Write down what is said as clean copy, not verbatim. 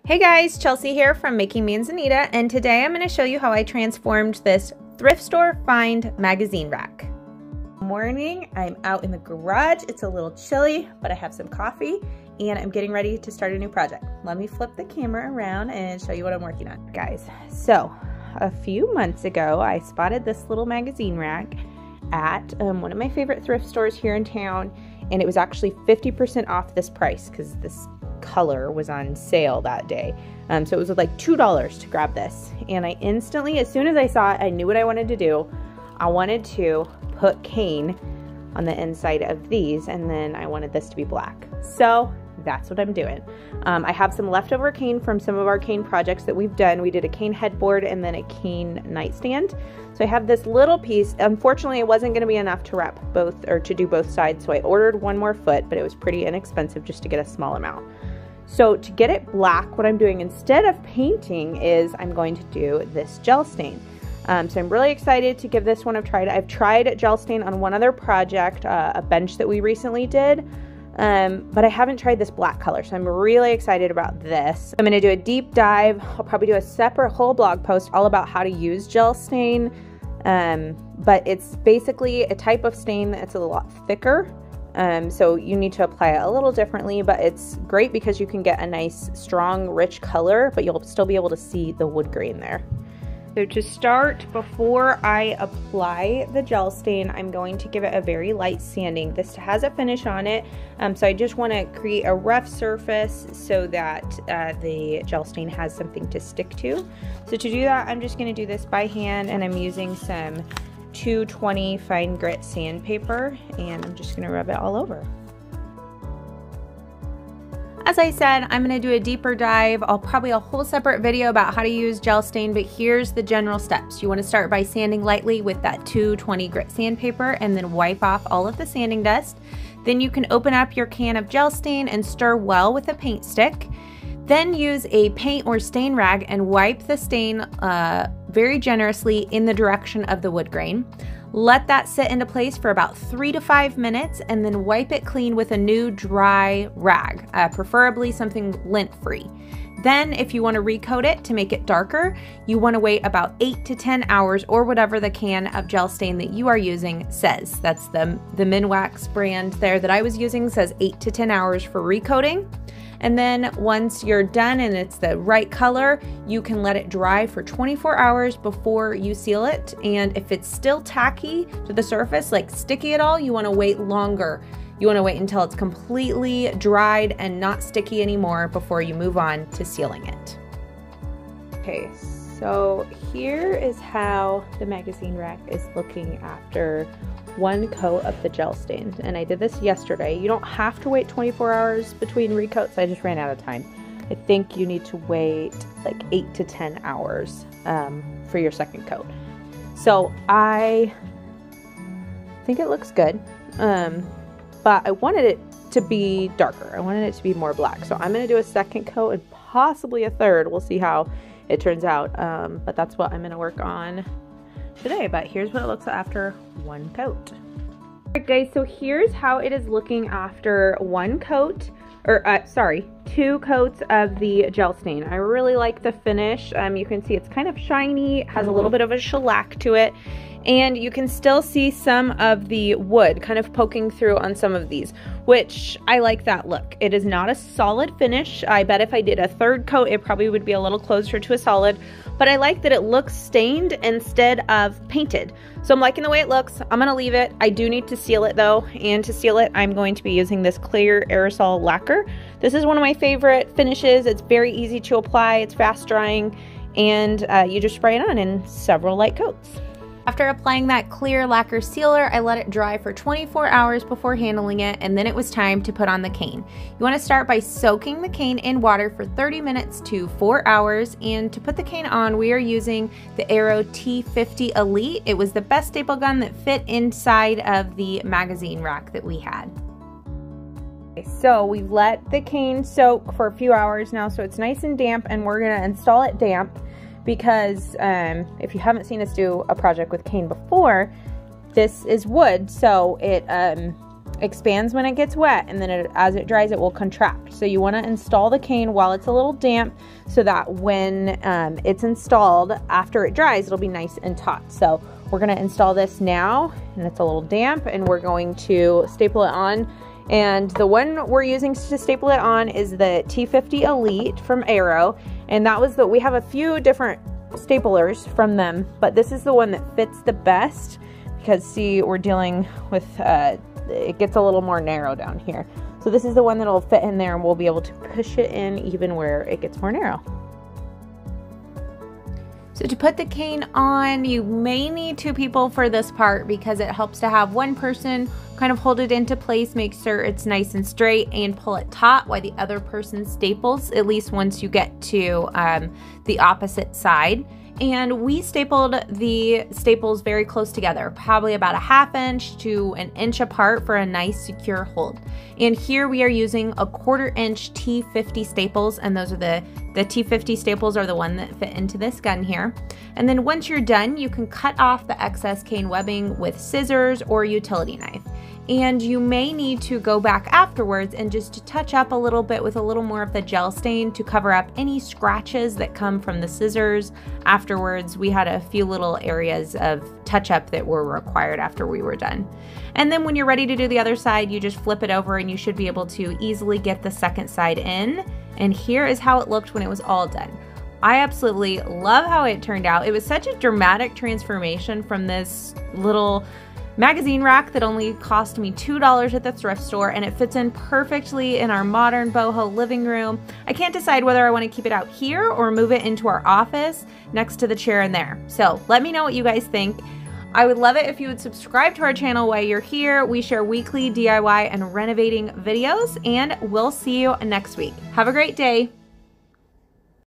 Hey guys, Chelsea here from Making Me and Zanita, and today I'm going to show you how I transformed this thrift store find magazine rack. Morning, I'm out in the garage. It's a little chilly, but I have some coffee and I'm getting ready to start a new project. Let me flip the camera around and show you what I'm working on. Guys, so a few months ago, I spotted this little magazine rack at one of my favorite thrift stores here in town, and it was actually 50% off this price because this color was on sale that day. So it was like $2 to grab this. And I instantly, as soon as I saw it, I knew what I wanted to do. I wanted to put cane on the inside of these, and then I wanted this to be black. So that's what I'm doing. I have some leftover cane from some of our cane projects that we've done. We did a cane headboard and then a cane nightstand. So I have this little piece. Unfortunately, it wasn't going to be enough to wrap both or to do both sides. So I ordered one more foot, but it was pretty inexpensive just to get a small amount. So to get it black, what I'm doing instead of painting is I'm going to do this gel stain. So I'm really excited to give this one a try. I've tried gel stain on one other project, a bench that we recently did, but I haven't tried this black color. So I'm really excited about this. I'm going to do a deep dive. I'll probably do a separate whole blog post all about how to use gel stain. But it's basically a type of stain that's a lot thicker. So you need to apply it a little differently, but it's great because you can get a nice, strong, rich color, but you'll still be able to see the wood grain there. So to start, before I apply the gel stain, I'm going to give it a very light sanding. This has a finish on it, so I just want to create a rough surface so that the gel stain has something to stick to. So to do that, I'm just going to do this by hand, and I'm using some 220 fine grit sandpaper, and I'm just going to rub it all over. As I said, I'm going to do a deeper dive. I'll probably a whole separate video about how to use gel stain, but here's the general steps. You want to start by sanding lightly with that 220 grit sandpaper and then wipe off all of the sanding dust. Then you can open up your can of gel stain and stir well with a paint stick. Then use a paint or stain rag and wipe the stain very generously in the direction of the wood grain. Let that sit into place for about 3 to 5 minutes, and then wipe it clean with a new dry rag, preferably something lint-free. Then if you want to recoat it to make it darker, you want to wait about 8 to 10 hours or whatever the can of gel stain that you are using says. That's the Minwax brand there that I was using says 8 to 10 hours for recoating. And then once you're done and it's the right color, you can let it dry for 24 hours before you seal it. And if it's still tacky to the surface, like sticky at all, you want to wait longer. You want to wait until it's completely dried and not sticky anymore before you move on to sealing it. Okay, so here is how the magazine rack is looking after one coat of the gel stain, and I did this yesterday. You don't have to wait 24 hours between recoats. I just ran out of time. I think you need to wait like 8 to 10 hours for your second coat. So I think it looks good, but I wanted it to be darker. I wanted it to be more black. So I'm going to do a second coat and possibly a third. We'll see how it turns out, but that's what I'm going to work on today. But here's what it looks like after one coat. Alright guys, so here's how it is looking after one coat, or sorry, 2 coats of the gel stain. I really like the finish. You can see it's kind of shiny, has a little bit of a shellac to it, and you can still see some of the wood kind of poking through on some of these, which I like that look. It is not a solid finish. I bet if I did a third coat, it probably would be a little closer to a solid, but I like that it looks stained instead of painted. So I'm liking the way it looks. I'm gonna leave it. I do need to seal it though, and to seal it, I'm going to be using this clear aerosol lacquer. This is one of my favorite finishes. It's very easy to apply, it's fast drying, and you just spray it on in several light coats. After applying that clear lacquer sealer, I let it dry for 24 hours before handling it, and then it was time to put on the cane. You want to start by soaking the cane in water for 30 minutes to 4 hours, and to put the cane on, we are using the Aero T50 Elite. It was the best staple gun that fit inside of the magazine rack that we had. So we've let the cane soak for a few hours now, so it's nice and damp, and we're going to install it damp. Because if you haven't seen us do a project with cane before, this is wood, so it expands when it gets wet, and then as it dries, it will contract. So you want to install the cane while it's a little damp so that when it's installed after it dries, it'll be nice and taut. So we're going to install this now, and it's a little damp, and we're going to staple it on. And the one we're using to staple it on is the T50 Elite from Arrow, and that was we have a few different staplers from them, but this is the one that fits the best because see, we're dealing with it gets a little more narrow down here. So this is the one that'll fit in there, and we'll be able to push it in even where it gets more narrow. So to put the cane on, you may need 2 people for this part because it helps to have one person kind of hold it into place, make sure it's nice and straight, and pull it taut while the other person staples, at least once you get to the opposite side. And we stapled the staples very close together, probably about 1/2 inch to 1 inch apart for a nice secure hold. And here we are using a 1/4 inch T50 staples, and those are the T50 staples are the one that fit into this gun here. And then once you're done, you can cut off the excess cane webbing with scissors or utility knife. And you may need to go back afterwards and just touch up a little bit with a little more of the gel stain to cover up any scratches that come from the scissors. Afterwards, we had a few little areas of touch up that were required after we were done. And then when you're ready to do the other side, you just flip it over and you should be able to easily get the second side in. And here is how it looked when it was all done. I absolutely love how it turned out. It was such a dramatic transformation from this little magazine rack that only cost me $2 at the thrift store, and it fits in perfectly in our modern boho living room. I can't decide whether I want to keep it out here or move it into our office next to the chair in there. So let me know what you guys think. I would love it if you would subscribe to our channel while you're here. We share weekly DIY and renovating videos, and we'll see you next week. Have a great day.